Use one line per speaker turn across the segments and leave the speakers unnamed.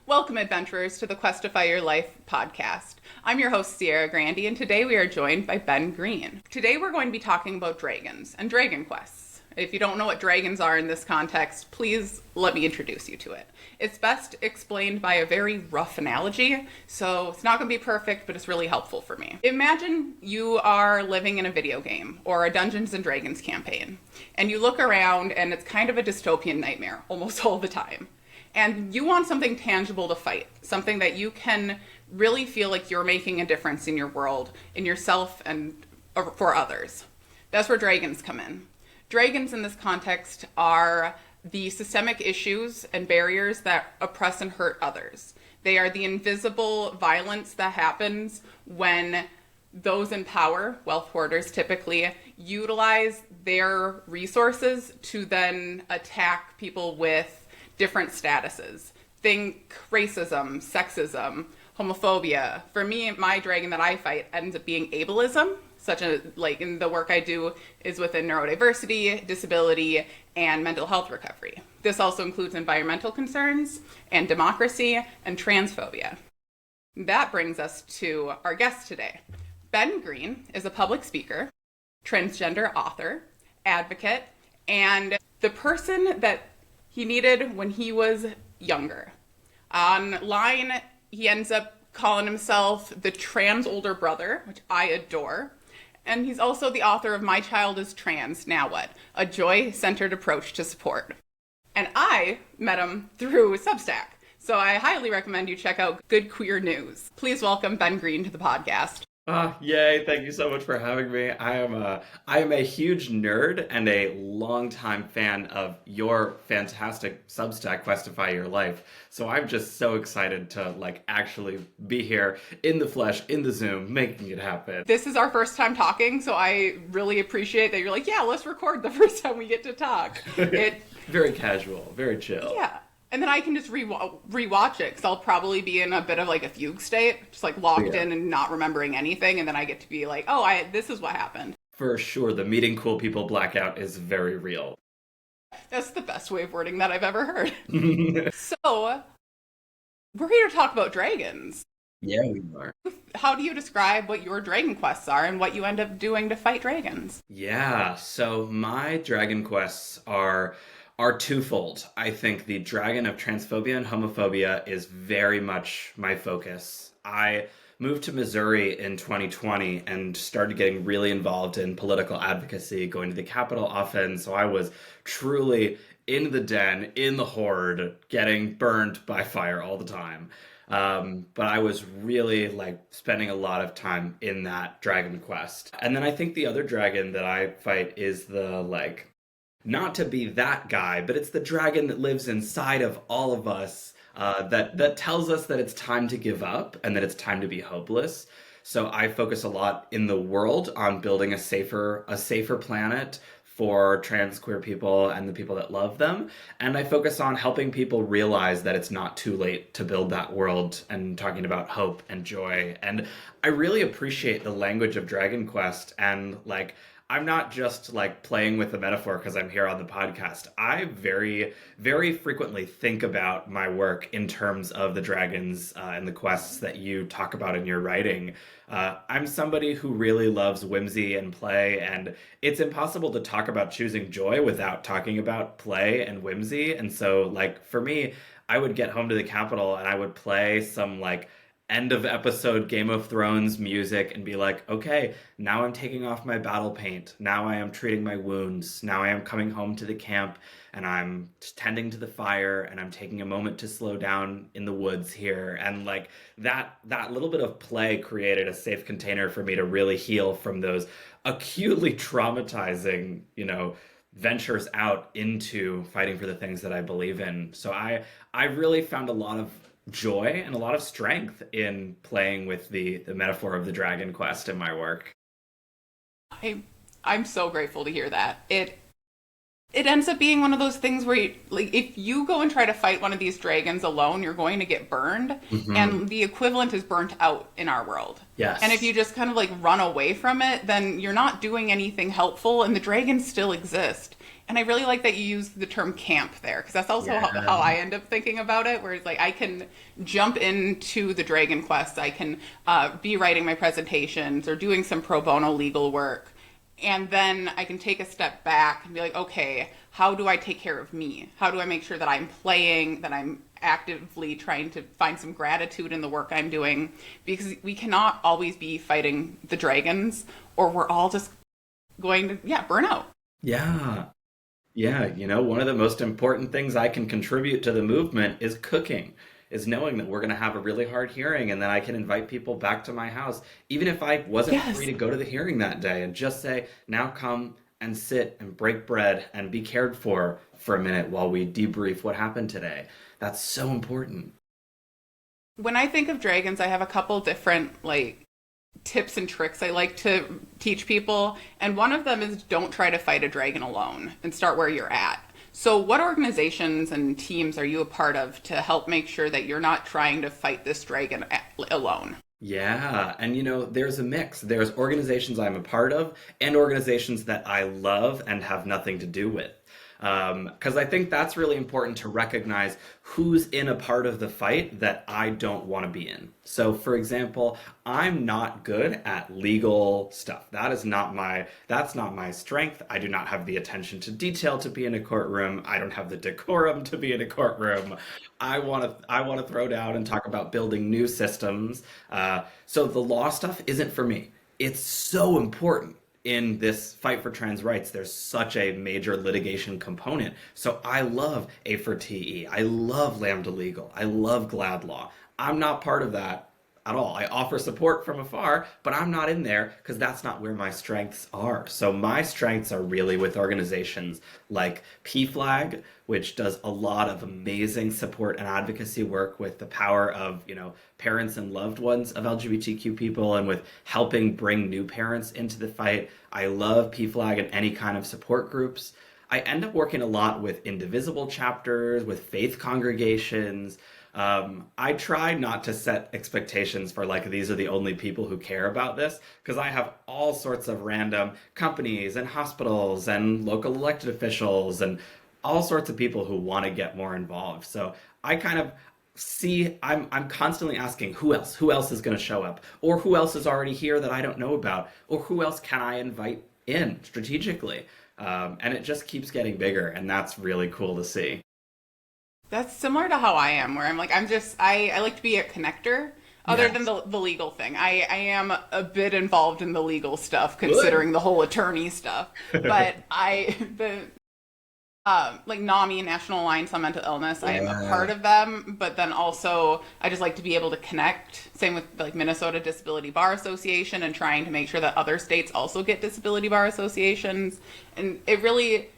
Welcome, adventurers, to the Questify Your Life podcast. I'm your host, Grandy, and today we are joined by Ben Greene. Today we're going to be talking about dragons and dragon quests. If you don't know what dragons are in this context, please let me introduce you to it. It's best explained by a very rough analogy, so it's not going to be perfect, but it's really helpful for me. Imagine you are living in a video game or a Dungeons and Dragons campaign, and you look around and it's kind of a dystopian nightmare almost all the time. And you want something tangible to fight, something that you can really feel like you're making a difference in your world, in yourself, and for others. That's where dragons come in. Dragons in this context are the systemic issues and barriers that oppress and hurt others. They are the invisible violence that happens when those in power, wealth hoarders typically, utilize their resources to then attack people with different statuses. Think racism, sexism, homophobia. For me, my dragon that I fight ends up being ableism, such as like in the work I do is within neurodiversity, disability, and mental health recovery. This also includes environmental concerns and democracy and transphobia. That brings us to our guest today. Ben Greene is a public speaker, transgender author, advocate, and the person that he needed when he was younger. Online, he ends up calling himself the trans older brother, which I adore. And he's also the author of My Child is Trans, Now What? A Joy-Centered Approach to Support. And I met him through Substack. So I highly recommend you check out Good Queer News. Please welcome Ben Greene to the podcast.
Yay, thank you so much for having me. I am a huge nerd and a longtime fan of your fantastic Substack, Questify Your Life. So I'm just so excited to actually be here in the flesh, in the Zoom, making it happen.
This is our first time talking, so I really appreciate that you're like, yeah, let's record the first time we get to talk.
Very casual, very chill.
Yeah. And then I can just rewatch it because I'll probably be in a bit of a fugue state, just locked in and not remembering anything. And then I get to be like, oh, this is what happened.
For sure. The meeting cool people blackout is very real.
That's the best way of wording that I've ever heard. So we're here to talk about dragons.
Yeah, we are.
How do you describe what your dragon quests are and what you end up doing to fight dragons?
Yeah, so my dragon quests are twofold. I think the dragon of transphobia and homophobia is very much my focus. I moved to Missouri in 2020 and started getting really involved in political advocacy, going to the Capitol often. So I was truly in the den, in the horde, getting burned by fire all the time. But I was really spending a lot of time in that dragon quest. And then I think the other dragon that I fight is the not to be that guy, but it's the dragon that lives inside of all of us, that tells us that it's time to give up and that it's time to be hopeless. So I focus a lot in the world on building a safer planet for trans queer people and the people that love them. And I focus on helping people realize that it's not too late to build that world and talking about hope and joy. And I really appreciate the language of Dragon Quest and I'm not just playing with the metaphor because I'm here on the podcast. I very, very frequently think about my work in terms of the dragons and the quests that you talk about in your writing. I'm somebody who really loves whimsy and play, and it's impossible to talk about choosing joy without talking about play and whimsy. And so for me, I would get home to the Capitol and I would play some end of episode Game of Thrones music and be like, okay, now I'm taking off my battle paint. Now I am treating my wounds. Now I am coming home to the camp and I'm tending to the fire and I'm taking a moment to slow down in the woods here. And that little bit of play created a safe container for me to really heal from those acutely traumatizing, ventures out into fighting for the things that I believe in. So I really found a lot of joy and a lot of strength in playing with the metaphor of the dragon quest in my work.
I'm so grateful to hear that. It ends up being one of those things where if you go and try to fight one of these dragons alone, you're going to get burned. Mm-hmm. And the equivalent is burnt out in our world.
Yes.
And if you just kind of run away from it, then you're not doing anything helpful and the dragons still exist. And I really like that you use the term camp there, because that's also
Yeah.
how I end up thinking about it, where it's like I can jump into the Dragon Quest, I can be writing my presentations or doing some pro bono legal work, and then I can take a step back and be like, okay, how do I take care of me? How do I make sure that I'm playing, that I'm actively trying to find some gratitude in the work I'm doing? Because we cannot always be fighting the dragons, or we're all just going to, yeah, burn out.
Yeah. Yeah, one of the most important things I can contribute to the movement is cooking, is knowing that we're going to have a really hard hearing and then I can invite people back to my house, even if I wasn't free
Yes.
to go to the hearing that day, and just say, now come and sit and break bread and be cared for a minute while we debrief what happened today. That's so important.
When I think of dragons, I have a couple different like tips and tricks I like to teach people, and one of them is don't try to fight a dragon alone and start where you're at. So, what organizations and teams are you a part of to help make sure that you're not trying to fight this dragon alone?
Yeah, and there's a mix. There's organizations I'm a part of and organizations that I love and have nothing to do with. Because I think that's really important to recognize who's in a part of the fight that I don't want to be in. So, for example, I'm not good at legal stuff. That's not my strength. I do not have the attention to detail to be in a courtroom. I don't have the decorum to be in a courtroom. I want to throw down and talk about building new systems. So the law stuff isn't for me. It's so important in this fight for trans rights. There's such a major litigation component. So I love A for TE. I love Lambda Legal. I love Glad Law. I'm not part of that at all. I offer support from afar, but I'm not in there because that's not where my strengths are. So my strengths are really with organizations like PFLAG, which does a lot of amazing support and advocacy work with the power of, parents and loved ones of LGBTQ people, and with helping bring new parents into the fight. I love PFLAG and any kind of support groups. I end up working a lot with indivisible chapters, with faith congregations. I try not to set expectations for like these are the only people who care about this, because I have all sorts of random companies and hospitals and local elected officials and all sorts of people who want to get more involved. So I kind of see I'm constantly asking who else is going to show up, or who else is already here that I don't know about, or who else can I invite in strategically. And it just keeps getting bigger, and that's really cool to see.
That's similar to how I am, where I'm like, I like to be a connector. Other than
Yes.
the legal thing, I am a bit involved in the legal stuff,
Good.
considering the whole attorney stuff. But the like NAMI, National Alliance on Mental Illness, I am a
Yeah.
part of them. But then also, I just like to be able to connect. Same with like Minnesota Disability Bar Association, and trying to make sure that other states also get disability bar associations. And it really,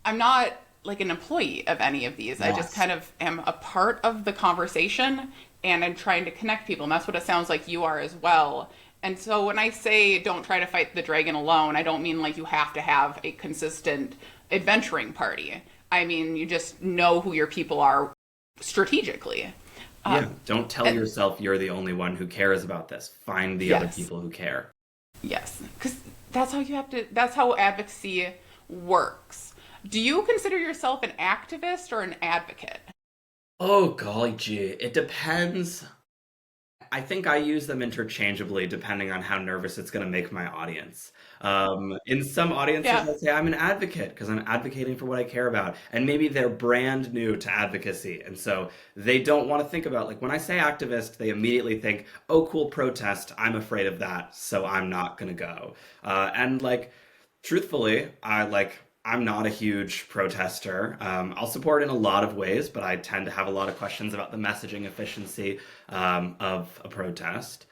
I'm not like an employee of any of these. I just
Yes.
kind of am a part of the conversation, and I'm trying to connect people. And that's what it sounds like you are as well. And so when I say don't try to fight the dragon alone, I don't mean like you have to have a consistent adventuring party. I mean, you just know who your people are strategically.
Yeah.
Um,
Don't tell
and
yourself you're the only one who cares about this. Find the other
yes,
people who care.
yes, because that's how you have to, that's how advocacy works. Do you consider yourself an activist or an advocate?
Oh, golly gee. It depends. I think I use them interchangeably depending on how nervous it's going to make my audience. In some audiences,
Yeah.
I say I'm an advocate because I'm advocating for what I care about. And maybe they're brand new to advocacy. And so they don't want to think about, like, when I say activist, they immediately think, oh, cool protest. I'm afraid of that. So I'm not going to go. And, like, truthfully, I'm not a huge protester. I'll support in a lot of ways, but I tend to have a lot of questions about the messaging efficiency of a protest.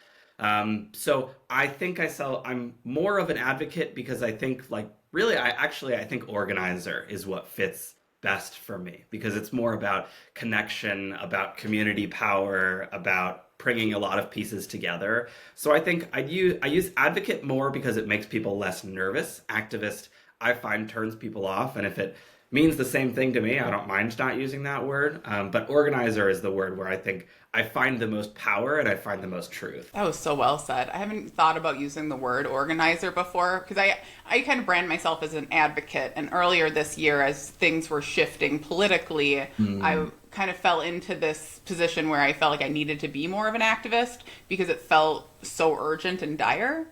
So I think I'm more of an advocate because I think like really I think organizer is what fits best for me, because it's more about connection, about community power, about bringing a lot of pieces together. So I think I use advocate more because it makes people less nervous. Activist I find turns people off, and if it means the same thing to me. I don't mind not using that word. But organizer is the word where I think I find the most power and I find the most truth.
That was so well said. I haven't thought about using the word organizer before because I kind of brand myself as an advocate. And earlier this year, as things were shifting politically, I kind of fell into this position where I felt like I needed to be more of an activist because it felt so urgent and dire.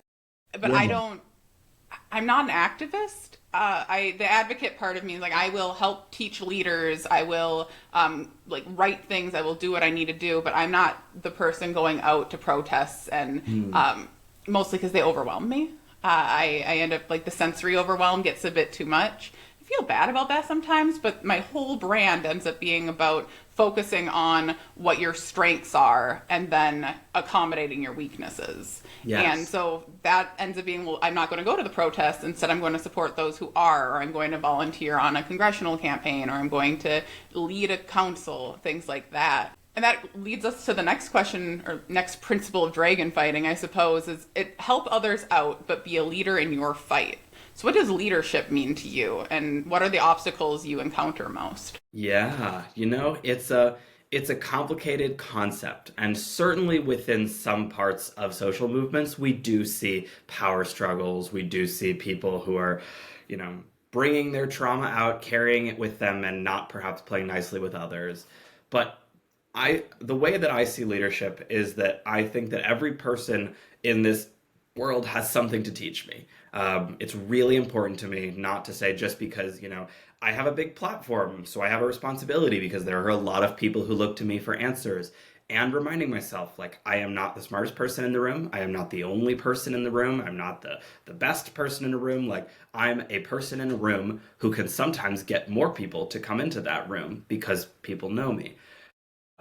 But
Yeah.
I'm not an activist. The advocate part of me is like I will help teach leaders. I will like write things. I will do what I need to do. But I'm not the person going out to protests, and mostly because they overwhelm me. I end up like the sensory overwhelm gets a bit too much. I feel bad about that sometimes, but my whole brand ends up being about focusing on what your strengths are and then accommodating your weaknesses. And
Yes.
so that ends up being, well, I'm not going to go to the protests. Instead, I'm going to support those who are, or I'm going to volunteer on a congressional campaign, or I'm going to lead a council, things like that. And that leads us to the next question, or next principle of dragon fighting, I suppose, is it help others out, but be a leader in your fight. So what does leadership mean to you, and what are the obstacles you encounter most?
Yeah, it's a complicated concept, and certainly within some parts of social movements, we do see power struggles. We do see people who are, you know, bringing their trauma out, carrying it with them, and not perhaps playing nicely with others. But the way that I see leadership is that I think that every person in this world has something to teach me. It's really important to me not to say just because, I have a big platform, so I have a responsibility because there are a lot of people who look to me for answers. And reminding myself, like, I am not the smartest person in the room. I am not the only person in the room. I'm not the best person in the room. Like, I'm a person in a room who can sometimes get more people to come into that room because people know me.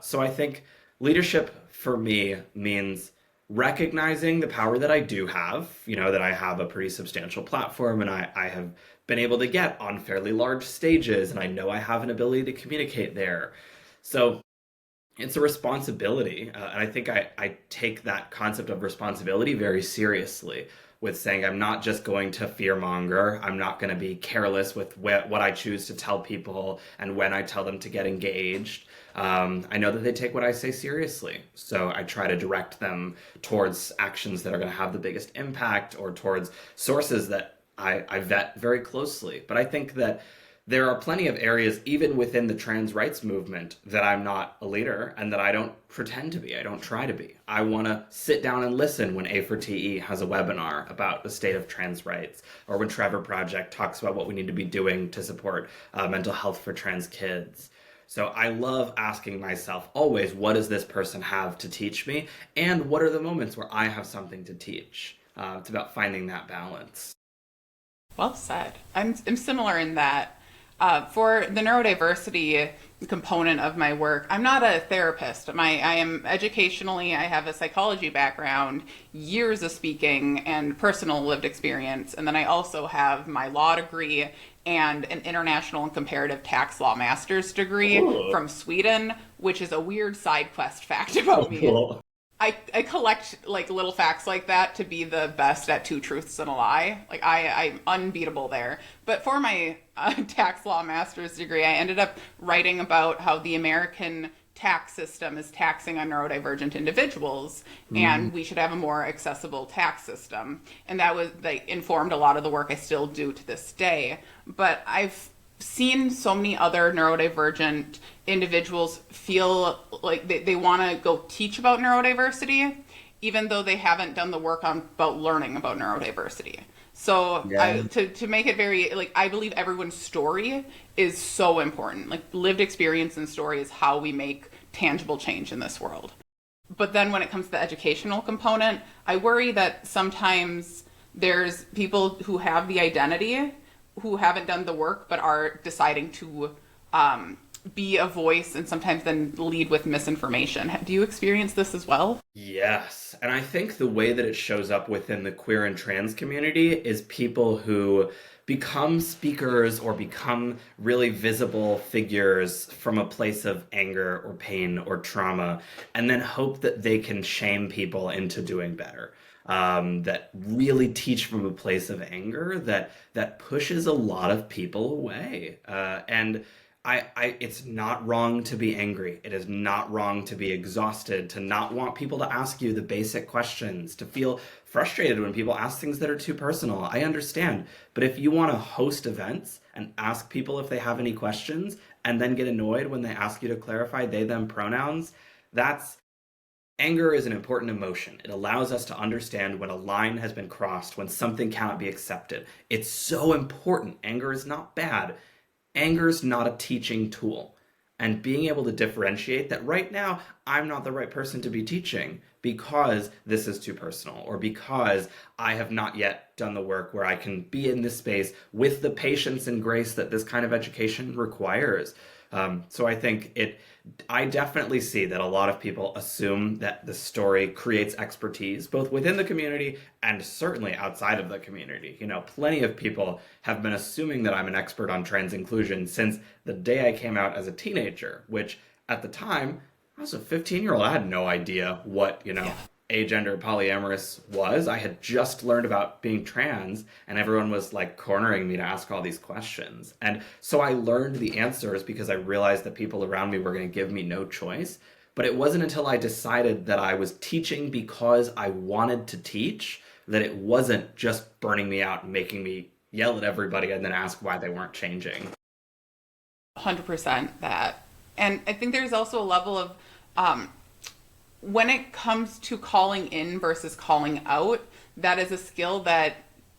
So I think leadership for me means recognizing the power that I do have, that I have a pretty substantial platform and I have been able to get on fairly large stages and I know I have an ability to communicate there. So it's a responsibility. And I think I take that concept of responsibility very seriously with saying I'm not just going to fearmonger. I'm not going to be careless with what I choose to tell people and when I tell them to get engaged. I know that they take what I say seriously. So I try to direct them towards actions that are going to have the biggest impact or towards sources that I vet very closely. But I think that there are plenty of areas, even within the trans rights movement, that I'm not a leader and that I don't pretend to be. I don't try to be. I want to sit down and listen when A4TE has a webinar about the state of trans rights, or when Trevor Project talks about what we need to be doing to support mental health for trans kids. So I love asking myself always, what does this person have to teach me? And what are the moments where I have something to teach? It's about finding that balance.
Well said. I'm similar in that. For the neurodiversity component of my work, I'm not a therapist. I am educationally, I have a psychology background, years of speaking, and personal lived experience. And then I also have my law degree and an international and comparative tax law master's degree
Ooh.
from Sweden, which is a weird side quest fact about me.
Cool.
I collect like little facts like that to be the best at two truths and a lie. Like I'm unbeatable there. But for my tax law master's degree, I ended up writing about how the American tax system is taxing on neurodivergent individuals, and we should have a more accessible tax system. And that was like informed a lot of the work I still do to this day. But I've seen so many other neurodivergent individuals feel like they want to go teach about neurodiversity, even though they haven't done the work on about learning about neurodiversity. So
Yeah.
to make it very, like, I believe everyone's story is so important. Like, lived experience and story is how we make tangible change in this world. But then when it comes to the educational component, I worry that sometimes there's people who have the identity who haven't done the work but are deciding to be a voice and sometimes then lead with misinformation. Do you experience this as well?
Yes. And I think the way that it shows up within the queer and trans community is people who become speakers or become really visible figures from a place of anger or pain or trauma, and then hope that they can shame people into doing better. that really teach from a place of anger that pushes a lot of people away. And it's not wrong to be angry. It is not wrong to be exhausted, to not want people to ask you the basic questions, to feel frustrated when people ask things that are too personal. I understand. But if you want to host events and ask people if they have any questions and then get annoyed when they ask you to clarify they, them pronouns, that's anger is an important emotion. It allows us to understand when a line has been crossed, when something cannot be accepted. It's so important. Anger is not bad. Anger is not a teaching tool. And being able to differentiate that right now, I'm not the right person to be teaching because this is too personal, or because I have not yet done the work where I can be in this space with the patience and grace that this kind of education requires. So I definitely see that a lot of people assume that the story creates expertise, both within the community and certainly outside of the community. Plenty of people have been assuming that I'm an expert on trans inclusion since the day I came out as a teenager, which at the time, I was a 15-year-old. I had no idea what, agender polyamorous was. I had just learned about being trans, and everyone was like cornering me to ask all these questions. And so I learned the answers because I realized that people around me were going to give me no choice. But it wasn't until I decided that I was teaching because I wanted to teach that it wasn't just burning me out and making me yell at everybody and then ask why they weren't changing.
100% that. And I think there's also a level of when it comes to calling in versus calling out, that is a skill that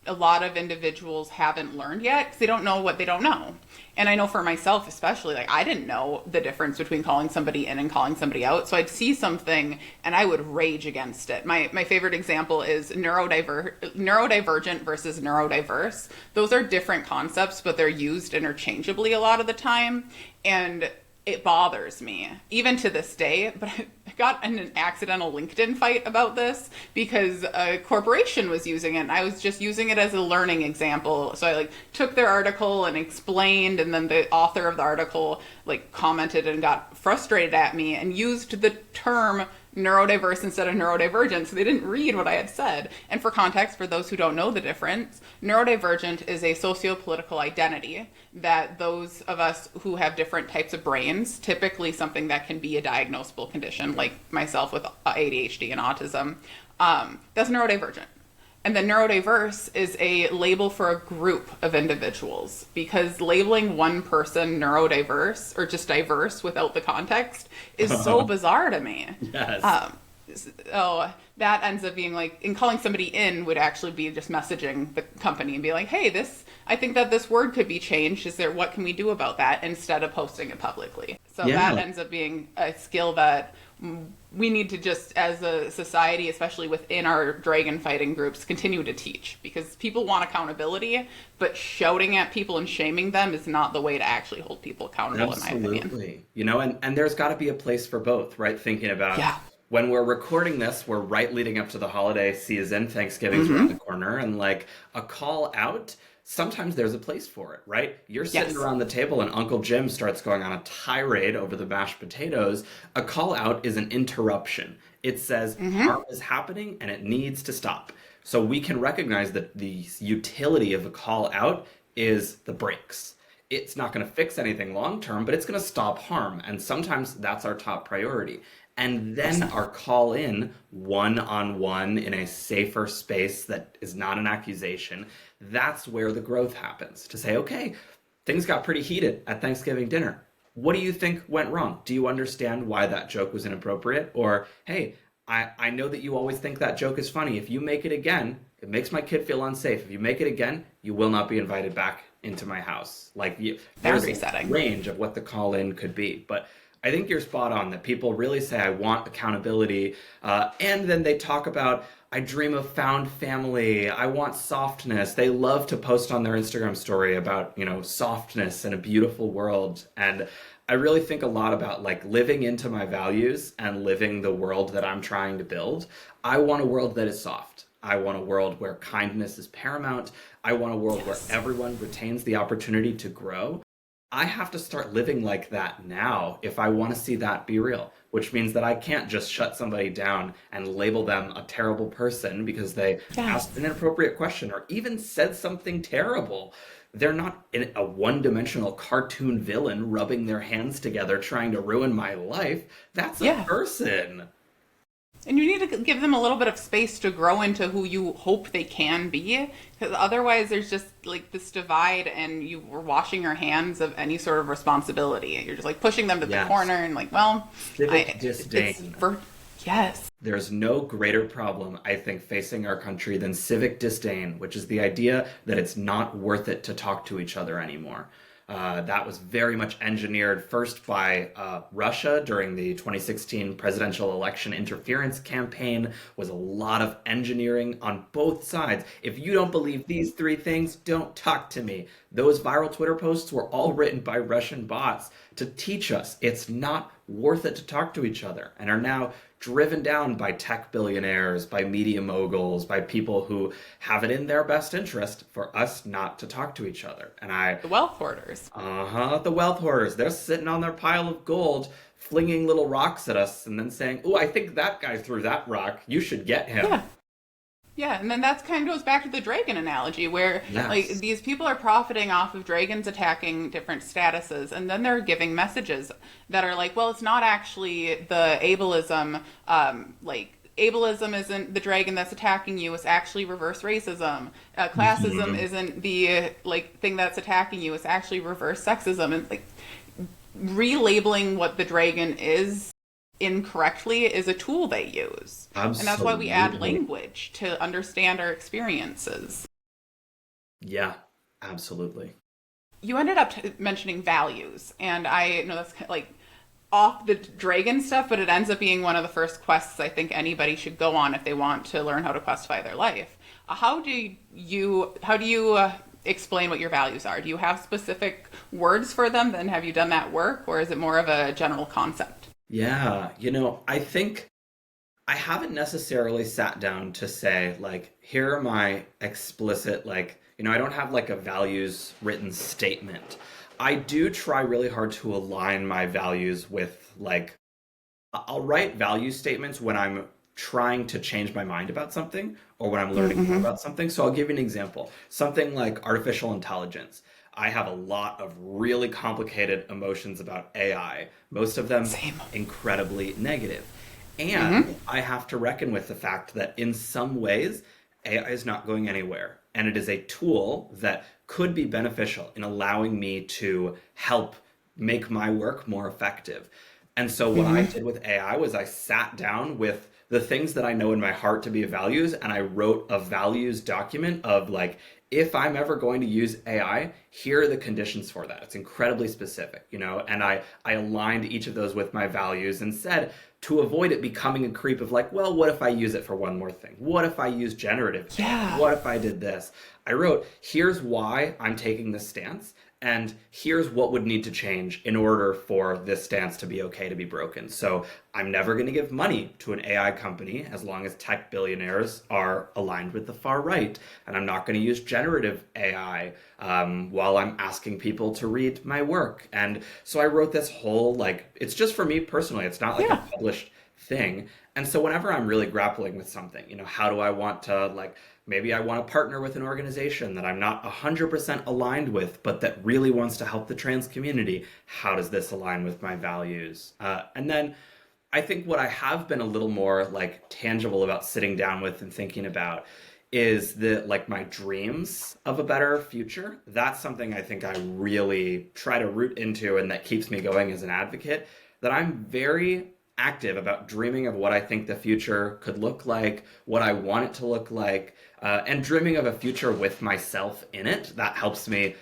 a lot of individuals haven't learned yet because they don't know what they don't know. And I know for myself especially, like, I didn't know the difference between calling somebody in and calling somebody out. So I'd see something and I would rage against it. My favorite example is neurodivergent versus neurodiverse. Those are different concepts, but they're used interchangeably a lot of the time. And it bothers me, even to this day. But I got in an accidental LinkedIn fight about this because a corporation was using it, and I was just using it as a learning example. So I took their article and explained, and then the author of the article commented and got frustrated at me and used the term neurodiverse instead of neurodivergent, so they didn't read what I had said. And for context, for those who don't know the difference, neurodivergent is a socio-political identity that those of us who have different types of brains, typically something that can be a diagnosable condition, like myself with ADHD and autism, that's neurodivergent. And then neurodiverse is a label for a group of individuals, because labeling one person neurodiverse or just diverse without the context is so bizarre to me.
Yes.
So that ends up being in calling somebody in would actually be just messaging the company and be like, hey, I think that this word could be changed. What can we do about that, instead of posting it publicly? So that ends up being a skill that we need to just, as a society, especially within our dragon fighting groups, continue to teach, because people want accountability, but shouting at people and shaming them is not the way to actually hold people accountable.
Absolutely.
In my opinion.
And there's got to be a place for both, right? Thinking about when we're recording this, we're right leading up to the holiday season. Thanksgiving's around the corner, and a call out, sometimes there's a place for it, right? You're sitting around the table and Uncle Jim starts going on a tirade over the mashed potatoes. A call out is an interruption. It says harm is happening and it needs to stop. So we can recognize that the utility of a call out is the brakes. It's not going to fix anything long term, but it's going to stop harm. And sometimes that's our top priority. And then our call in one-on-one in a safer space that is not an accusation, that's where the growth happens. To say, okay, things got pretty heated at Thanksgiving dinner. What do you think went wrong? Do you understand why that joke was inappropriate? Or, hey, I know that you always think that joke is funny. If you make it again, it makes my kid feel unsafe. If you make it again, you will not be invited back into my house. There's a range of what the call in could be. But I think you're spot on that people really say, I want accountability. And then they talk about, I dream of found family. I want softness. They love to post on their Instagram story about, softness and a beautiful world. And I really think a lot about living into my values and living the world that I'm trying to build. I want a world that is soft. I want a world where kindness is paramount. I want a world where everyone retains the opportunity to grow. I have to start living like that now if I want to see that be real. which means that I can't just shut somebody down and label them a terrible person because they asked an inappropriate question or even said something terrible. They're not a one-dimensional cartoon villain rubbing their hands together trying to ruin my life. That's a
Yeah.
person.
And you need to give them a little bit of space to grow into who you hope they can be, because otherwise there's just like this divide and you are washing your hands of any sort of responsibility. You're just like pushing them to the
Yes.
corner and like, well,
Civic disdain.
Yes.
There's no greater problem, I think, facing our country than civic disdain, which is the idea that it's not worth it to talk to each other anymore. That was very much engineered first by Russia during the 2016 presidential election interference campaign. Was a lot of engineering on both sides. If you don't believe these three things, don't talk to me. Those viral Twitter posts were all written by Russian bots to teach us it's not worth it to talk to each other, and are now driven down by tech billionaires, by media moguls, by people who have it in their best interest for us not to talk to each other. And
The wealth hoarders.
the wealth hoarders, they're sitting on their pile of gold, flinging little rocks at us and then saying, "Oh, I think that guy threw that rock. You should get him."
Yeah. Yeah, and then that kind of goes back to the dragon analogy, where
Yes.
like these people are profiting off of dragons attacking different statuses, and then they're giving messages that are like, well, it's not actually the ableism. Like ableism isn't the dragon that's attacking you; it's actually reverse racism. Classism isn't the like thing that's attacking you; it's actually reverse sexism. And like relabeling what the dragon is incorrectly is a tool they use.
Absolutely.
And that's why we add language to understand our experiences.
Yeah, absolutely.
You ended up mentioning values, and I know that's kind of like off the dragon stuff, but it ends up being one of the first quests I think anybody should go on if they want to learn how to questify their life. How do you explain what your values are? Do you have specific words for them? Then have you done that work, or is it more of a general concept?
Yeah, I think I haven't necessarily sat down to say, like, here are my explicit, like, I don't have like a values written statement. I do try really hard to align my values with, like, I'll write value statements when I'm trying to change my mind about something or when I'm learning more about something. So I'll give you an example. Something like artificial intelligence. I have a lot of really complicated emotions about AI, most of them incredibly negative. And I have to reckon with the fact that in some ways, AI is not going anywhere. And it is a tool that could be beneficial in allowing me to help make my work more effective. And so what I did with AI was I sat down with the things that I know in my heart to be values, and I wrote a values document of, like, if I'm ever going to use AI, here are the conditions for that. It's incredibly specific, and I aligned each of those with my values and said, to avoid it becoming a creep of like, well, what if I use it for one more thing? What if I use generative?
Yeah.
What if I did this? I wrote, here's why I'm taking this stance, and here's what would need to change in order for this stance to be okay to be broken. So I'm never going to give money to an AI company as long as tech billionaires are aligned with the far right. And I'm not going to use generative AI while I'm asking people to read my work. And so I wrote this whole, like, it's just for me personally. It's not like a published thing. And so whenever I'm really grappling with something, how do I want to, like, maybe I want to partner with an organization that I'm not 100% aligned with, but that really wants to help the trans community. How does this align with my values? And then I think what I have been a little more, like, tangible about sitting down with and thinking about is my dreams of a better future. That's something I think I really try to root into, and that keeps me going as an advocate, that I'm very active about dreaming of what I think the future could look like, what I want it to look like, and dreaming of a future with myself in it. That helps me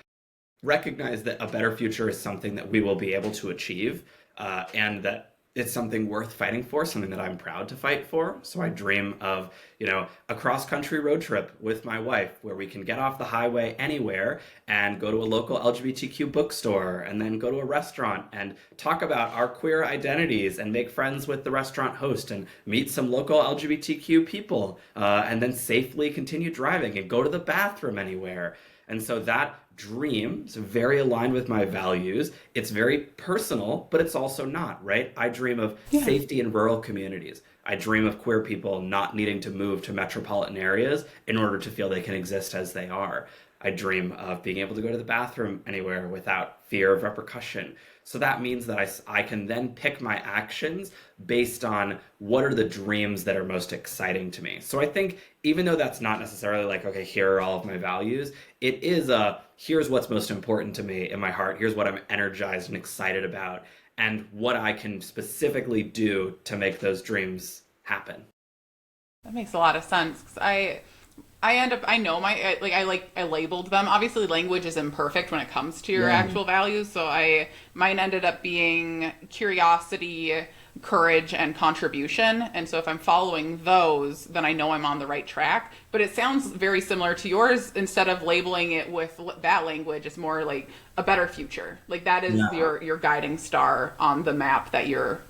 recognize that a better future is something that we will be able to achieve, and that it's something worth fighting for, something that I'm proud to fight for. So I dream of, a cross-country road trip with my wife where we can get off the highway anywhere and go to a local LGBTQ bookstore and then go to a restaurant and talk about our queer identities and make friends with the restaurant host and meet some local LGBTQ people, and then safely continue driving and go to the bathroom anywhere. And so that dream. It's very aligned with my values. It's very personal, but it's also not, right? I dream of safety in rural communities. I dream of queer people not needing to move to metropolitan areas in order to feel they can exist as they are. I dream of being able to go to the bathroom anywhere without fear of repercussion. So that means that I can then pick my actions based on what are the dreams that are most exciting to me. So I think even though that's not necessarily like, okay, here are all of my values, it is here's what's most important to me in my heart. Here's what I'm energized and excited about, and what I can specifically do to make those dreams happen.
That makes a lot of sense. 'Cause I end up, I know I labeled them. Obviously, language is imperfect when it comes to your actual values. So mine ended up being curiosity, courage, and contribution. And so if I'm following those, then I know I'm on the right track. But it sounds very similar to yours. Instead of labeling it with that language, it's more like a better future. Like that is your guiding star on the map that you're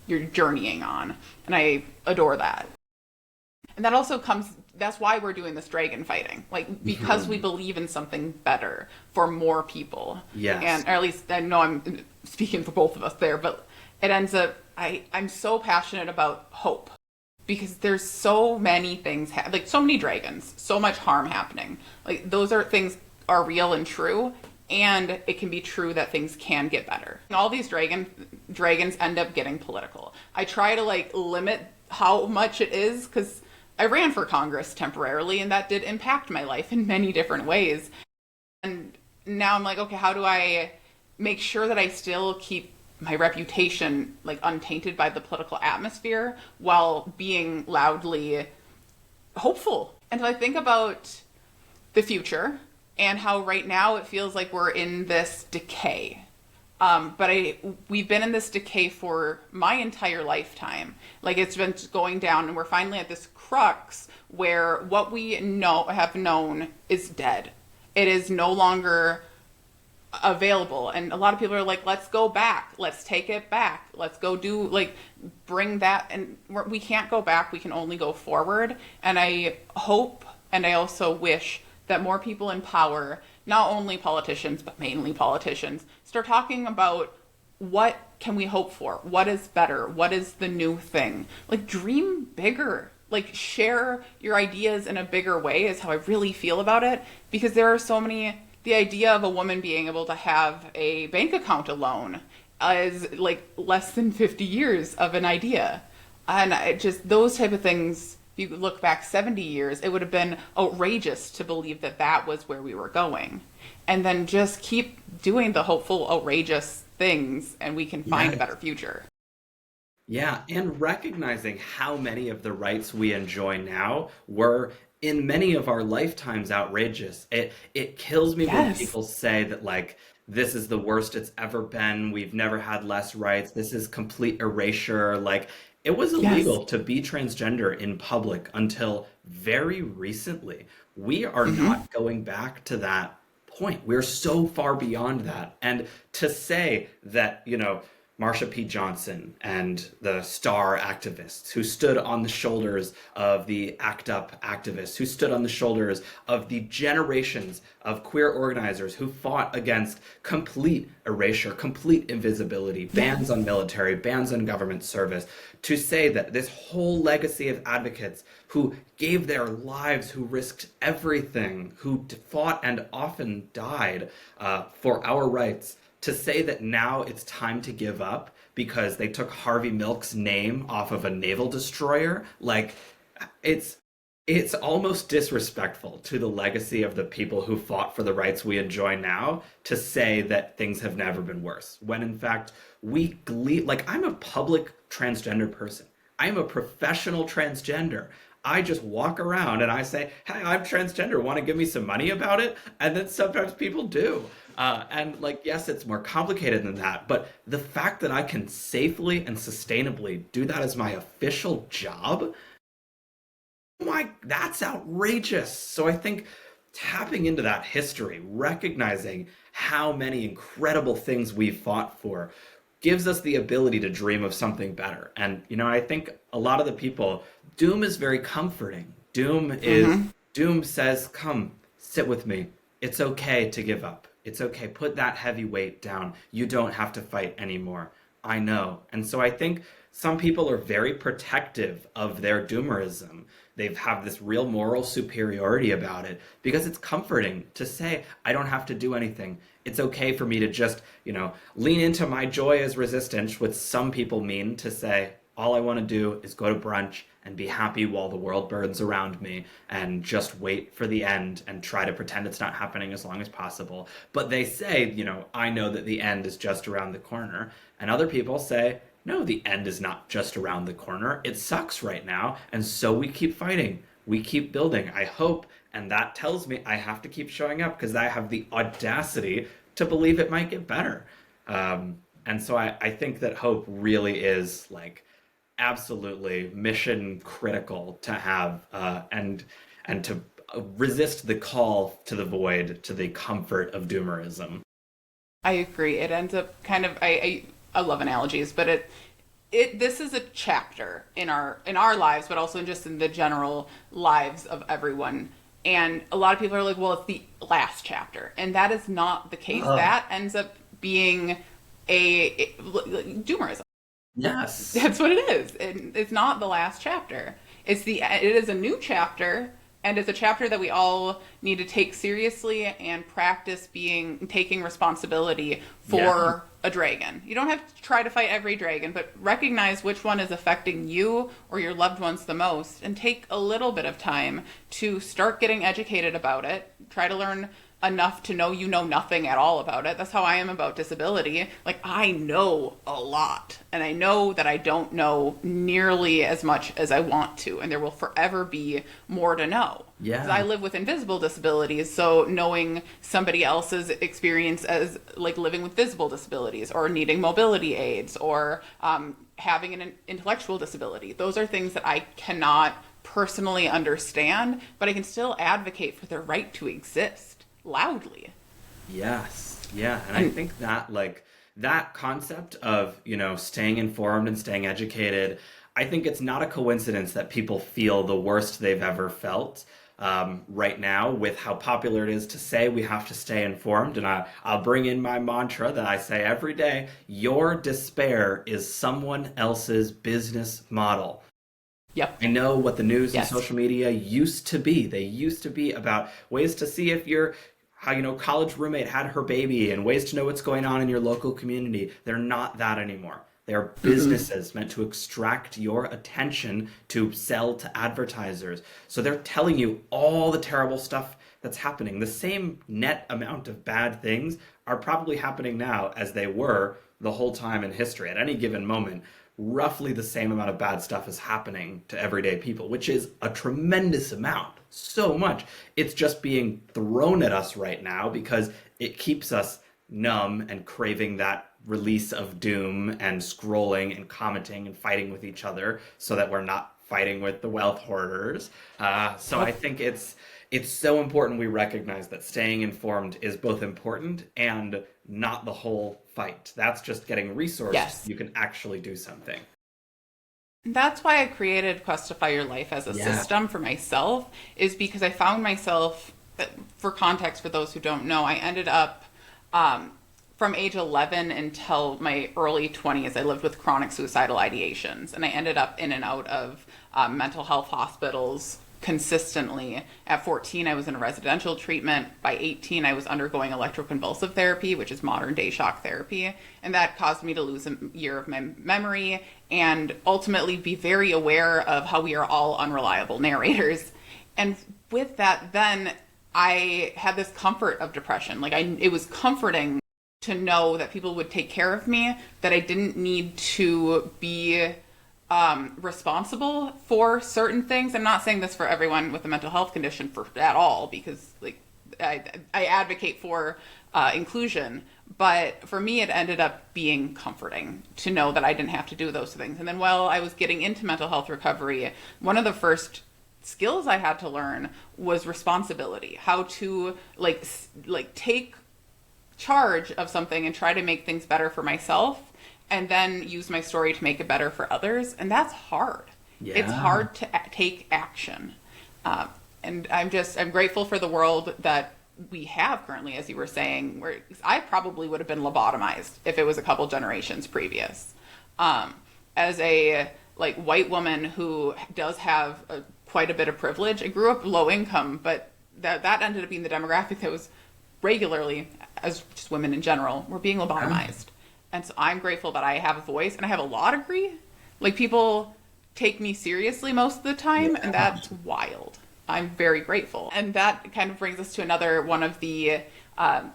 journeying on. And I adore that. And that also that's why we're doing this dragon fighting. Like, because we believe in something better for more people.
Yes.
And, or at least, I know I'm speaking for both of us there, but it ends up, I'm so passionate about hope. Because there's so many things, like so many dragons, so much harm happening. Like, those things are real and true. And it can be true that things can get better. And all these dragons end up getting political. I try to limit how much it is, because I ran for Congress temporarily, and that did impact my life in many different ways. And now I'm like, okay, how do I make sure that I still keep my reputation untainted by the political atmosphere while being loudly hopeful? And so I think about the future and how right now it feels like we're in this decay. But we've been in this decay for my entire lifetime. Like, it's been going down, and we're finally at this crux where what we have known is dead. It is no longer available. And a lot of people are like, let's go back. Let's take it back. Let's go bring that. And we can't go back. We can only go forward. And I hope, and I also wish that more people in power, not only politicians, but mainly politicians, start talking about what can we hope for? What is better? What is the new thing? Dream bigger. Share your ideas in a bigger way is how I really feel about it. Because there are so many, the idea of a woman being able to have a bank account alone is less than 50 years of an idea. And those type of things, if you look back 70 years, it would have been outrageous to believe that that was where we were going. And then just keep doing the hopeful, outrageous things, and we can find a better future.
Yeah, and recognizing how many of the rights we enjoy now were in many of our lifetimes outrageous. It kills me when people say that this is the worst it's ever been. We've never had less rights. This is complete erasure. It was illegal to be transgender in public until very recently. We are not going back to that point. We're so far beyond that. And to say that, Marsha P. Johnson and the STAR activists who stood on the shoulders of the ACT UP activists, who stood on the shoulders of the generations of queer organizers who fought against complete erasure, complete invisibility, bans on military, bans on government service, to say that this whole legacy of advocates who gave their lives, who risked everything, who fought and often died for our rights, to say that now it's time to give up because they took Harvey Milk's name off of a naval destroyer, it's almost disrespectful to the legacy of the people who fought for the rights we enjoy now to say that things have never been worse, when in fact I'm a public transgender person. I'm a professional transgender. I just walk around and I say, hey, I'm transgender. Want to give me some money about it? And then sometimes people do. Yes, it's more complicated than that. But the fact that I can safely and sustainably do that as my official job, that's outrageous. So I think tapping into that history, recognizing how many incredible things we've fought for, gives us the ability to dream of something better. And, I think a lot of the people, doom is very comforting. Doom says, come, sit with me It's okay to give up. It's okay. Put that heavy weight down. You don't have to fight anymore. I know. And so I think some people are very protective of their doomerism. They have this real moral superiority about it because it's comforting to say, I don't have to do anything. It's okay for me to just, lean into my joy as resistance, which some people mean to say, all I want to do is go to brunch and be happy while the world burns around me and just wait for the end and try to pretend it's not happening as long as possible. But they say, I know that the end is just around the corner. And other people say, no, the end is not just around the corner. It sucks right now. And so we keep fighting. We keep building. I hope. And that tells me I have to keep showing up because I have the audacity to believe it might get better. And so I think that hope really is like absolutely mission critical to have and to resist the call to the void, to the comfort of doomerism.
I agree. It ends up kind of I love analogies, but this is a chapter in our lives, but also just in the general lives of everyone. And a lot of people are like, well, it's the last chapter, and that is not the case. That ends up being a doomerism.
Yes.
That's what it is. It's not the last chapter. It is a new chapter, and it's a chapter that we all need to take seriously and practice taking responsibility for a dragon. You don't have to try to fight every dragon, but recognize which one is affecting you or your loved ones the most, and take a little bit of time to start getting educated about it. Try to learn enough to know you know nothing at all about it. That's how I am about disability. Like, I know a lot, and I know that I don't know nearly as much as I want to, and there will forever be more to know.
Yeah.
'Cause I live with invisible disabilities, so knowing somebody else's experience as like living with visible disabilities or needing mobility aids or having an intellectual disability, those are things that I cannot personally understand, but I can still advocate for their right to exist loudly.
Yes. Yeah. And I think that that concept of, staying informed and staying educated, I think it's not a coincidence that people feel the worst they've ever felt right now with how popular it is to say we have to stay informed. And I'll bring in my mantra that I say every day: your despair is someone else's business model.
Yep.
I know what the news
Yes.
and social media used to be. They used to be about ways to see if how college roommate had her baby and ways to know what's going on in your local community. They're not that anymore. They're businesses meant to extract your attention to sell to advertisers. So they're telling you all the terrible stuff that's happening. The same net amount of bad things are probably happening now as they were the whole time in history. At any given moment, roughly the same amount of bad stuff is happening to everyday people, which is a tremendous amount. So much. It's just being thrown at us right now because it keeps us numb and craving that release of doom and scrolling and commenting and fighting with each other so that we're not fighting with the wealth hoarders. So I think it's so important we recognize that staying informed is both important and not the whole fight. That's just getting resources.
Yes.
You can actually do something.
That's why I created Questify Your Life as a system for myself, is because I found myself, for context for those who don't know, I ended up from age 11 until my early 20s, I lived with chronic suicidal ideations, and I ended up in and out of mental health hospitals consistently. At 14, I was in a residential treatment. By 18, I was undergoing electroconvulsive therapy, which is modern day shock therapy. And that caused me to lose a year of my memory and ultimately be very aware of how we are all unreliable narrators. And with that, then I had this comfort of depression. It was comforting to know that people would take care of me, that I didn't need to be responsible for certain things. I'm not saying this for everyone with a mental health condition at all, because I advocate for inclusion, but for me it ended up being comforting to know that I didn't have to do those things. And then while I was getting into mental health recovery, one of the first skills I had to learn was responsibility, how to take charge of something and try to make things better for myself, and then use my story to make it better for others. And that's hard. Yeah. It's hard to take action. And I'm grateful for the world that we have currently, as you were saying, where I probably would have been lobotomized if it was a couple generations previous. As a like white woman who does have quite a bit of privilege, I grew up low income, but that ended up being the demographic that was regularly, as just women in general, were being lobotomized. And so I'm grateful that I have a voice and I have a law degree. Like, people take me seriously most of the time, and that's wild. I'm very grateful. And that kind of brings us to another one of the kind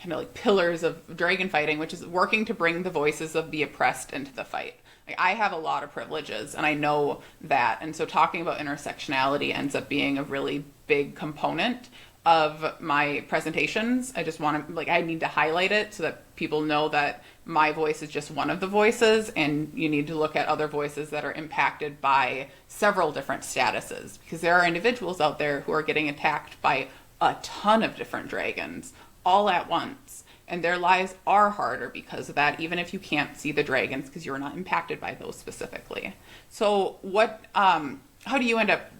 of like pillars of dragon fighting, which is working to bring the voices of the oppressed into the fight. Like, I have a lot of privileges, and I know that. And so talking about intersectionality ends up being a really big component of my presentations. I just want to, like, I need to highlight it so that people know that my voice is just one of the voices, and you need to look at other voices that are impacted by several different statuses, because there are individuals out there who are getting attacked by a ton of different dragons all at once, and their lives are harder because of that, even if you can't see the dragons because you're not impacted by those specifically. So how do you end up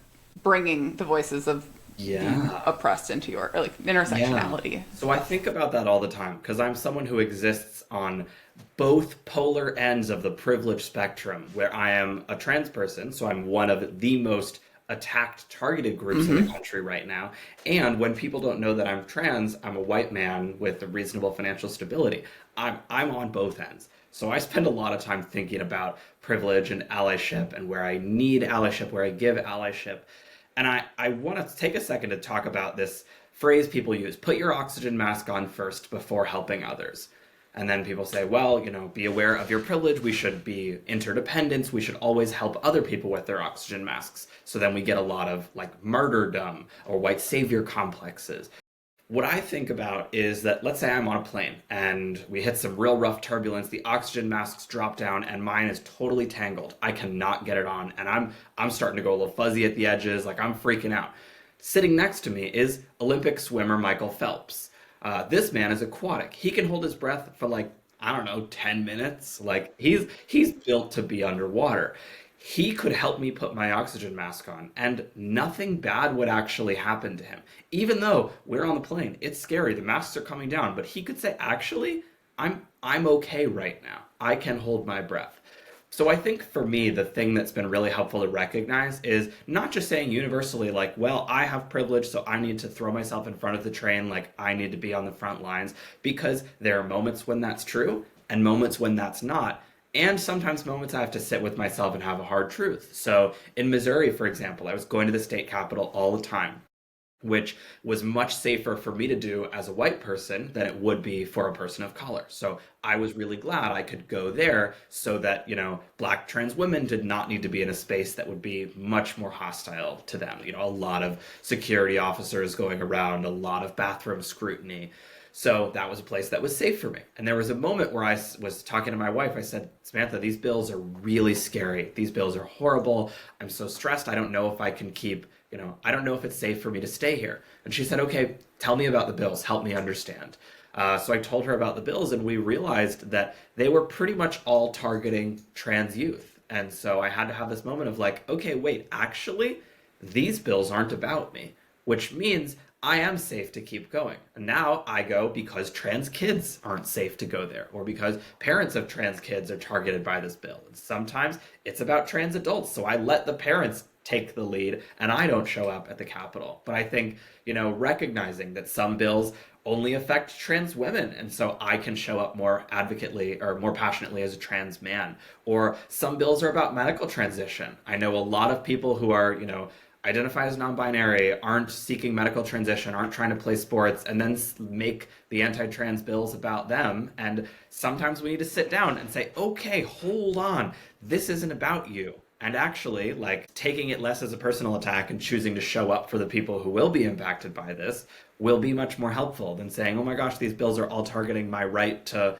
bringing the voices of the oppressed into your like intersectionality?
Yeah. So I think about that all the time because I'm someone who exists on both polar ends of the privilege spectrum, where I am a trans person, so I'm one of the most attacked, targeted groups in the country right now. And when people don't know that I'm trans, I'm a white man with a reasonable financial stability. I'm on both ends. So I spend a lot of time thinking about privilege and allyship, and where I need allyship, where I give allyship. And I want to take a second to talk about this phrase people use: put your oxygen mask on first before helping others. And then people say, well, be aware of your privilege. We should be interdependents. We should always help other people with their oxygen masks. So then we get a lot of like martyrdom or white savior complexes. What I think about is that, let's say I'm on a plane and we hit some real rough turbulence, the oxygen masks drop down and mine is totally tangled. I cannot get it on, and I'm starting to go a little fuzzy at the edges, like I'm freaking out. Sitting next to me is Olympic swimmer Michael Phelps. This man is aquatic. He can hold his breath for 10 minutes. Like, he's built to be underwater. He could help me put my oxygen mask on, and nothing bad would actually happen to him. Even though we're on the plane, it's scary, the masks are coming down, but he could say, actually, I'm okay right now. I can hold my breath. So I think for me, the thing that's been really helpful to recognize is not just saying universally, like, well, I have privilege, so I need to throw myself in front of the train, like I need to be on the front lines, because there are moments when that's true and moments when that's not. And sometimes moments I have to sit with myself and have a hard truth. So in Missouri, for example, I was going to the state capitol all the time, which was much safer for me to do as a white person than it would be for a person of color. So I was really glad I could go there so that, Black trans women did not need to be in a space that would be much more hostile to them. A lot of security officers going around, a lot of bathroom scrutiny. So that was a place that was safe for me. And there was a moment where I was talking to my wife. I said, Samantha, these bills are really scary. These bills are horrible. I'm so stressed. I don't know if I can keep, I don't know if it's safe for me to stay here. And she said, okay, tell me about the bills. Help me understand. So I told her about the bills, and we realized that they were pretty much all targeting trans youth. And so I had to have this moment of like, okay, wait, actually, these bills aren't about me, which means I am safe to keep going. And now I go because trans kids aren't safe to go there, or because parents of trans kids are targeted by this bill. And sometimes it's about trans adults, so I let the parents take the lead and I don't show up at the Capitol. But I think, recognizing that some bills only affect trans women, and so I can show up more advocately or more passionately as a trans man. Or some bills are about medical transition. I know a lot of people who are, identify as non-binary, aren't seeking medical transition, aren't trying to play sports, and then make the anti-trans bills about them. And sometimes we need to sit down and say, okay, hold on, this isn't about you. And actually, taking it less as a personal attack and choosing to show up for the people who will be impacted by this will be much more helpful than saying, oh my gosh, these bills are all targeting my right to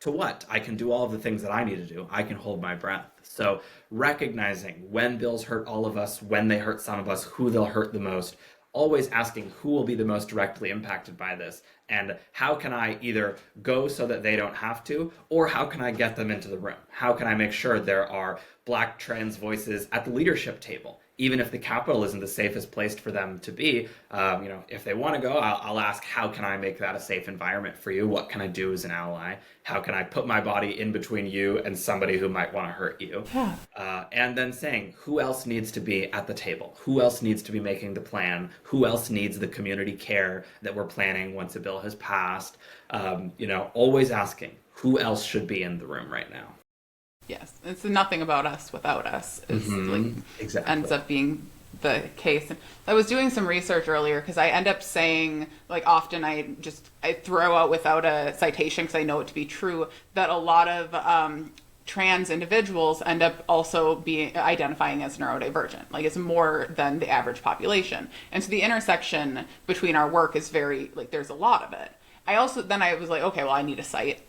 what? I can do all of the things that I need to do. I can hold my breath. So recognizing when bills hurt all of us, when they hurt some of us, who they'll hurt the most, always asking who will be the most directly impacted by this, And how can I either go so that they don't have to, or how can I get them into the room? How can I make sure there are Black trans voices at the leadership table? Even if the Capitol isn't the safest place for them to be, if they want to go, I'll ask, how can I make that a safe environment for you? What can I do as an ally? How can I put my body in between you and somebody who might want to hurt you?
Yeah.
And then saying, who else needs to be at the table? Who else needs to be making the plan? Who else needs the community care that we're planning once a bill has passed? Always asking, who else should be in the room right now?
Yes, it's nothing about us without us
Exactly.
ends up being the case. And I was doing some research earlier because I end up saying, like, often I throw out without a citation because I know it to be true, that a lot of trans individuals end up also being identifying as neurodivergent. Like, it's more than the average population. And so the intersection between our work is very, like, there's a lot of it. I was like, okay, well, I need a site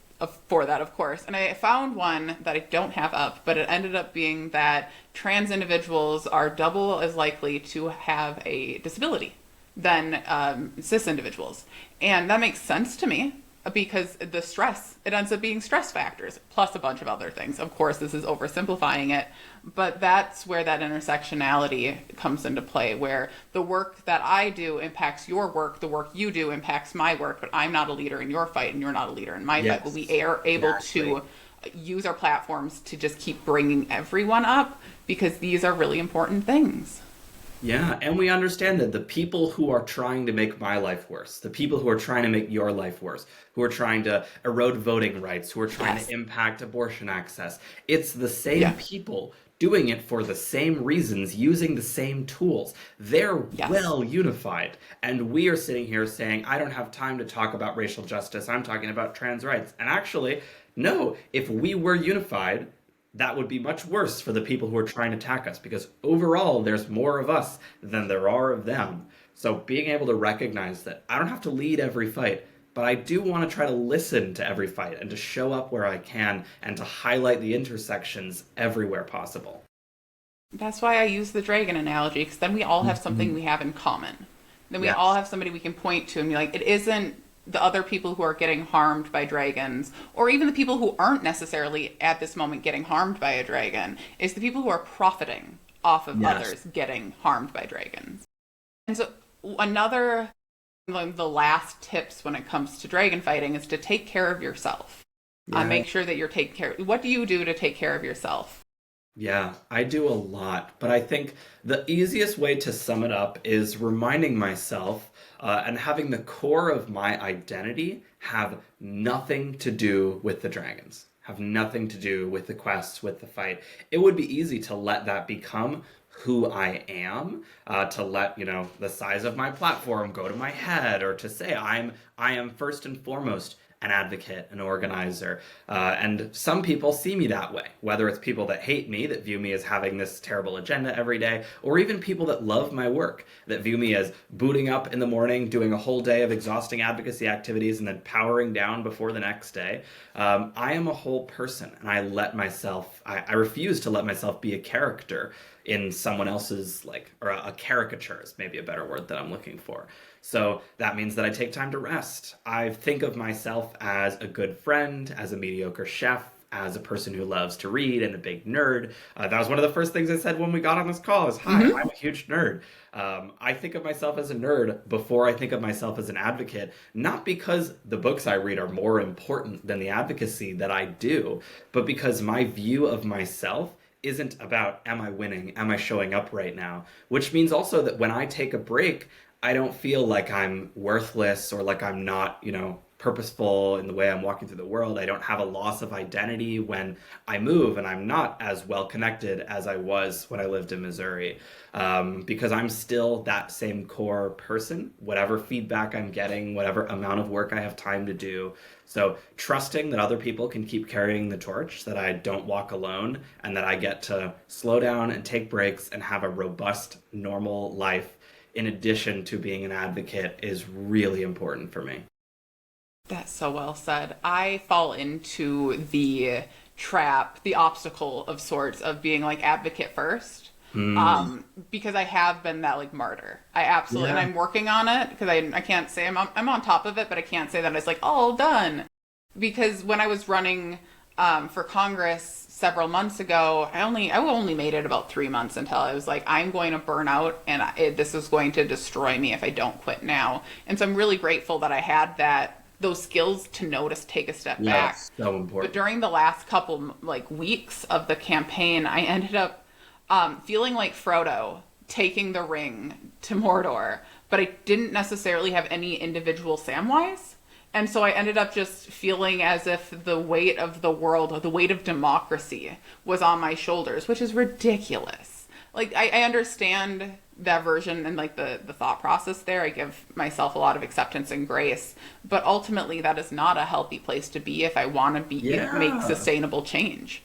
for that, of course. And I found one that I don't have up, but it ended up being that trans individuals are double as likely to have a disability than cis individuals. And that makes sense to me because the stress, it ends up being stress factors plus a bunch of other things. Of course, this is oversimplifying it, but that's where that intersectionality comes into play, where the work that I do impacts your work, the work you do impacts my work, but I'm not a leader in your fight and you're not a leader in my fight. But we are able to use our platforms to just keep bringing everyone up because these are really important things.
Yeah, and we understand that the people who are trying to make my life worse, the people who are trying to make your life worse, who are trying to erode voting rights, who are trying to impact abortion access, it's the same people doing it for the same reasons, using the same tools. They're well unified. And we are sitting here saying, I don't have time to talk about racial justice. I'm talking about trans rights. And actually, no, if we were unified, that would be much worse for the people who are trying to attack us, because overall there's more of us than there are of them. So being able to recognize that I don't have to lead every fight, but I do want to try to listen to every fight and to show up where I can and to highlight the intersections everywhere possible.
That's why I use the dragon analogy, because then we all have something we have in common. Then we all have somebody we can point to and be like, it isn't the other people who are getting harmed by dragons, or even the people who aren't necessarily at this moment getting harmed by a dragon. It's the people who are profiting off of others getting harmed by dragons. And so another, the last tips when it comes to dragon fighting is to take care of yourself. Make sure that you're taking care. What do you do to take care of yourself?
Yeah, I do a lot, but I think the easiest way to sum it up is reminding myself and having the core of my identity have nothing to do with the dragons, have nothing to do with the quests, with the fight. It would be easy to let that become who I am, to let, the size of my platform go to my head, or to say I am first and foremost an advocate, an organizer. And some people see me that way, whether it's people that hate me, that view me as having this terrible agenda every day, or even people that love my work, that view me as booting up in the morning, doing a whole day of exhausting advocacy activities, and then powering down before the next day. I am a whole person, and I refuse to let myself be a character in someone else's, or a caricature is maybe a better word that I'm looking for. So that means that I take time to rest. I think of myself as a good friend, as a mediocre chef, as a person who loves to read and a big nerd. That was one of the first things I said when we got on this call is, hi, I'm a huge nerd. I think of myself as a nerd before I think of myself as an advocate, not because the books I read are more important than the advocacy that I do, but because my view of myself isn't about, am I winning? Am I showing up right now? Which means also that when I take a break, I don't feel like I'm worthless or like I'm not, purposeful in the way I'm walking through the world. I don't have a loss of identity when I move, and I'm not as well connected as I was when I lived in Missouri, because I'm still that same core person, whatever feedback I'm getting, whatever amount of work I have time to do. So trusting that other people can keep carrying the torch, that I don't walk alone, and that I get to slow down and take breaks and have a robust, normal life in addition to being an advocate is really important for me.
That's so well said. I fall into the trap, the obstacle of sorts of being like advocate first.
Mm.
Because I have been that like martyr. I absolutely, and
Yeah.
I'm working on it because I can't say I'm on top of it, but I can't say that it's like all done. Because when I was running for Congress several months ago, I only made it about 3 months until I was like, I'm going to burn out, and this is going to destroy me if I don't quit now. And so I'm really grateful that I had those skills to know to take a step
Yeah,
back.
that's so
But
important.
during the last couple like weeks of the campaign, I ended up feeling like Frodo taking the ring to Mordor, but I didn't necessarily have any individual Samwise. And so I ended up just feeling as if the weight of the world, or the weight of democracy, was on my shoulders, which is ridiculous. Like, I understand that version and like the thought process there. I give myself a lot of acceptance and grace, but ultimately that is not a healthy place to be if I want to make
Yeah.
sustainable change.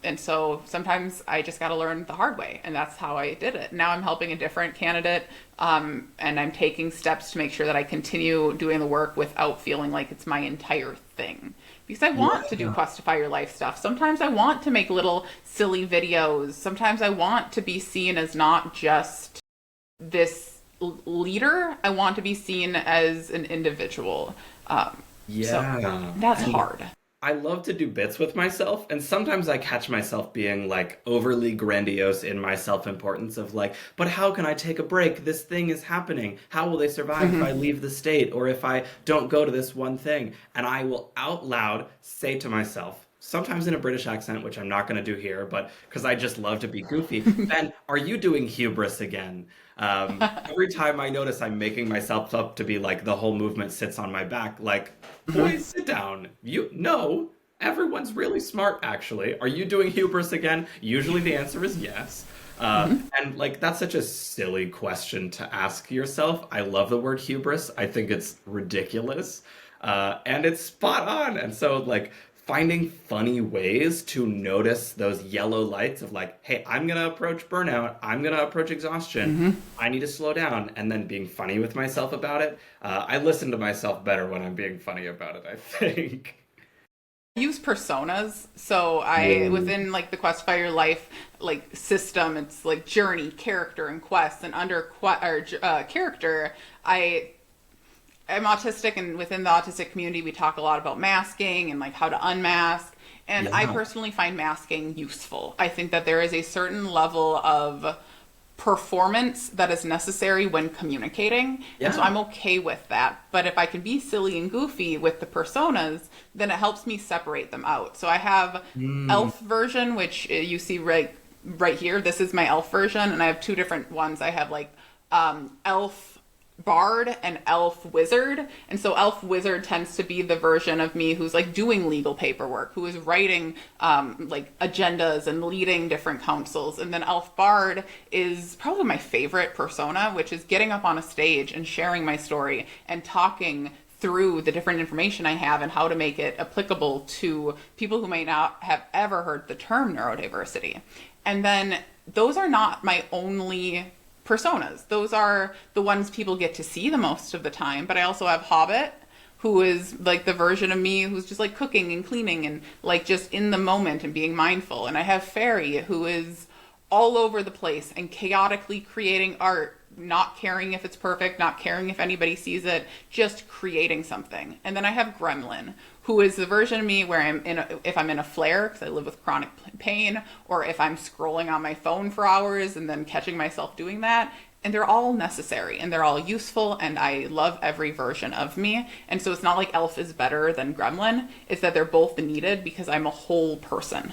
And so sometimes I just got to learn the hard way, and that's how I did it. Now I'm helping a different candidate, and I'm taking steps to make sure that I continue doing the work without feeling like it's my entire thing. Because I want to do
Yeah.
Questify Your Life stuff. Sometimes I want to make little silly videos. Sometimes I want to be seen as not just this leader. I want to be seen as an individual. So
Yeah.
that's
And
hard.
I love to do bits with myself, and sometimes I catch myself being like overly grandiose in my self-importance of like, but how can I take a break? This thing is happening. How will they survive if I
Mm-hmm.
leave the state or if I don't go to this one thing? And I will out loud say to myself, sometimes in a British accent, which I'm not going to do here, but because I just love to be goofy, Ben, are you doing hubris again? Every time I notice I'm making myself up to be like the whole movement sits on my back, like, boys, sit down. You no, everyone's really smart actually. Are you doing hubris again? Usually the answer is yes.
Mm-hmm.
And like that's such a silly question to ask yourself. I love the word hubris. I think it's ridiculous. And it's spot on. And so like finding funny ways to notice those yellow lights of like, hey, I'm gonna approach burnout, I'm gonna approach exhaustion,
Mm-hmm.
I need to slow down, and then being funny with myself about it. I listen to myself better when I'm being funny about it, I think.
Use personas. So I
Whoa.
within like the Quest for Your Life like system, it's like journey, character, and quest. And under character, I'm autistic, and within the autistic community, we talk a lot about masking and like how to unmask. And I
Yeah.
personally find masking useful. I think that there is a certain level of performance that is necessary when communicating. And so
Yeah.
I'm okay with that. But if I can be silly and goofy with the personas, then it helps me separate them out. So I have
Mm.
elf version, which you see right here. This is my elf version, and I have two different ones. I have like elf bard and elf wizard. And so elf wizard tends to be the version of me who's like doing legal paperwork, who is writing like agendas and leading different councils. And then elf bard is probably my favorite persona, which is getting up on a stage and sharing my story and talking through the different information I have and how to make it applicable to people who may not have ever heard the term neurodiversity. And then those are not my only personas. Those are the ones people get to see the most of the time. But I also have Hobbit, who is like the version of me who's just like cooking and cleaning and like just in the moment and being mindful. And I have Fairy, who is all over the place and chaotically creating art, not caring if it's perfect, not caring if anybody sees it, just creating something. And then I have Gremlin, who is the version of me where if I'm in a flare because I live with chronic pain, or if I'm scrolling on my phone for hours and then catching myself doing that. And they're all necessary and they're all useful, and I love every version of me. And so it's not like Elf is better than Gremlin, it's that they're both needed because I'm a whole person.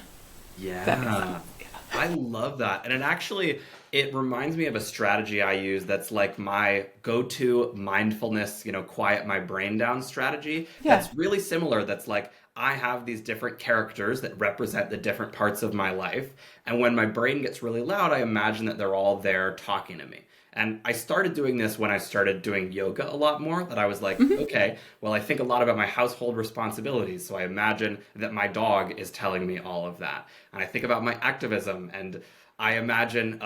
If that makes sense.
Yeah. I love that. And it reminds me of a strategy I use that's like my go-to mindfulness, quiet my brain down strategy.
Yeah.
That's really similar. That's like I have these different characters that represent the different parts of my life. And when my brain gets really loud, I imagine that they're all there talking to me. And I started doing this when I started doing yoga a lot more, that I was like,
Mm-hmm.
okay, well, I think a lot about my household responsibilities. So I imagine that my dog is telling me all of that. And I think about my activism, and I imagine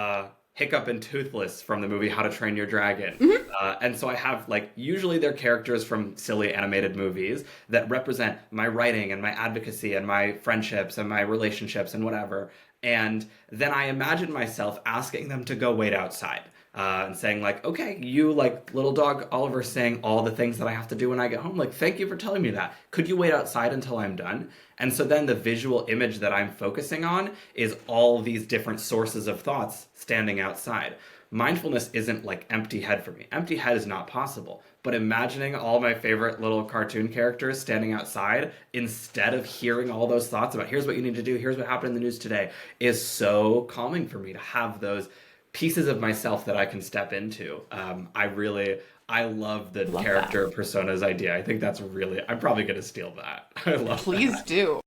Hiccup and Toothless from the movie How to Train Your Dragon.
Mm-hmm.
And so I have like usually they're characters from silly animated movies that represent my writing and my advocacy and my friendships and my relationships and whatever. And then I imagine myself asking them to go wait outside. And saying like, okay, you like little dog Oliver saying all the things that I have to do when I get home. Like, thank you for telling me that. Could you wait outside until I'm done? And so then the visual image that I'm focusing on is all these different sources of thoughts standing outside. Mindfulness isn't like empty head for me. Empty head is not possible. But imagining all my favorite little cartoon characters standing outside instead of hearing all those thoughts about here's what you need to do, here's what happened in the news today, is so calming for me to have those pieces of myself that I can step into. I love the character personas idea. I think that's really, I'm probably going to steal that. I love
Please
that.
do.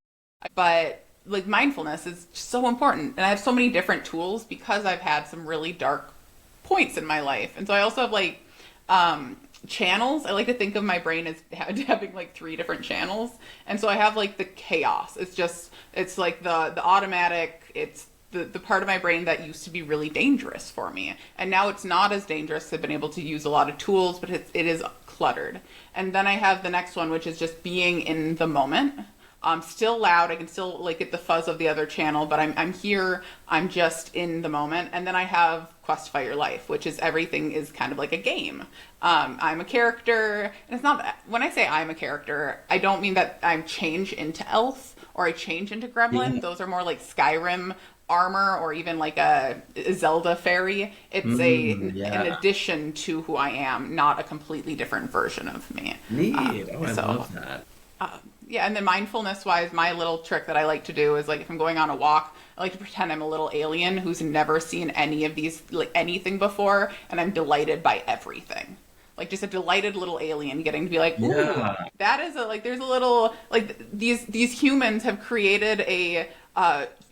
But like mindfulness is so important. And I have so many different tools because I've had some really dark points in my life. And so I also have like channels. I like to think of my brain as having like 3 different channels. And so I have like the chaos. It's like the automatic, it's the part of my brain that used to be really dangerous for me. And now it's not as dangerous. I've been able to use a lot of tools, but it is cluttered. And then I have the next one, which is just being in the moment. Still loud. I can still like get the fuzz of the other channel, but I'm here. I'm just in the moment. And then I have Questify Your Life, which is everything is kind of like a game. I'm a character, and it's not, when I say I'm a character, I don't mean that I'm change into elf or I change into gremlin.
Yeah.
Those are more like Skyrim armor or even like a Zelda fairy. It's an addition to who I am, not a completely different version of me.
Neat. I love that.
Yeah, and then mindfulness wise, my little trick that I like to do is like if I'm going on a walk, I like to pretend I'm a little alien who's never seen any of these, like anything before, and I'm delighted by everything. Like just a delighted little alien getting to be like, ooh, that is there's a little, like these humans have created a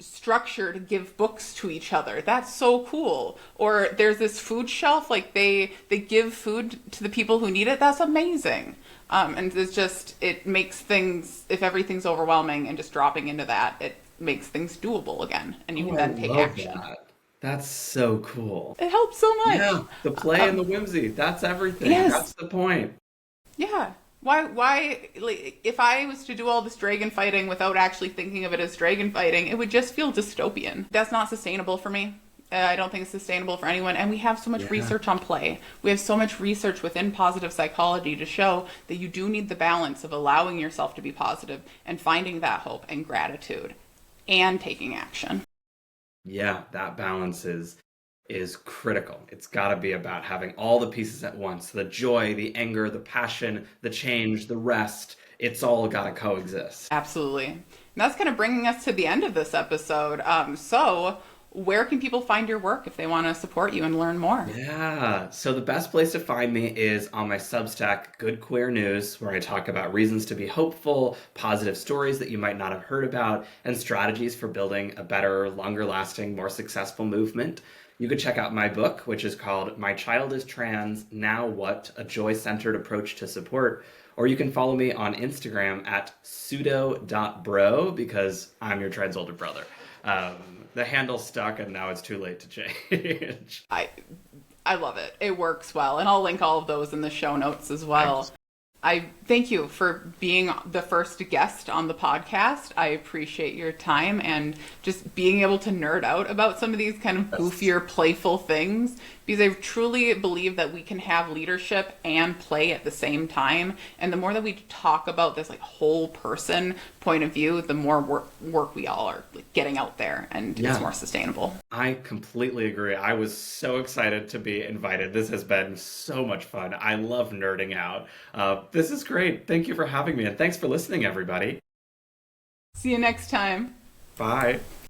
structure to give books to each other. That's so cool. Or there's this food shelf, like they give food to the people who need it. That's amazing. And it's just, it makes things, if everything's overwhelming and just dropping into that, it makes things doable again. And you can then take action.
That's so cool.
It helps so much.
Yeah, the play and the whimsy. That's everything.
Yes.
That's the point.
Yeah. Why, like, if I was to do all this dragon fighting without actually thinking of it as dragon fighting, it would just feel dystopian. That's not sustainable for me. I don't think it's sustainable for anyone. And we have so much research on play. We have so much research within positive psychology to show that you do need the balance of allowing yourself to be positive and finding that hope and gratitude and taking action.
Yeah, that balance is critical. It's got to be about having all the pieces at once. The joy, the anger, the passion, the change, the rest. It's all got to coexist.
Absolutely. And that's kind of bringing us to the end of this episode. So where can people find your work if they want to support you and learn more?
Yeah, so the best place to find me is on my Substack, Good Queer News, where I talk about reasons to be hopeful, positive stories that you might not have heard about, and strategies for building a better, longer-lasting, more successful movement. You could check out my book, which is called My Child is Trans, Now What? A Joy-Centered Approach to Support. Or you can follow me on Instagram at pseudo.bro, because I'm your trans older brother. The handle stuck and now it's too late to change.
I love it. It works well. And I'll link all of those in the show notes as well. Thanks. I thank you for being the first guest on the podcast. I appreciate your time and just being able to nerd out about some of these kind of goofier, playful things, because I truly believe that we can have leadership and play at the same time. And the more that we talk about this like whole person point of view, the more work we all are like, getting out there, and it's more sustainable.
I completely agree. I was so excited to be invited. This has been so much fun. I love nerding out. This is great. Thank you for having me, and thanks for listening, everybody.
See you next time.
Bye.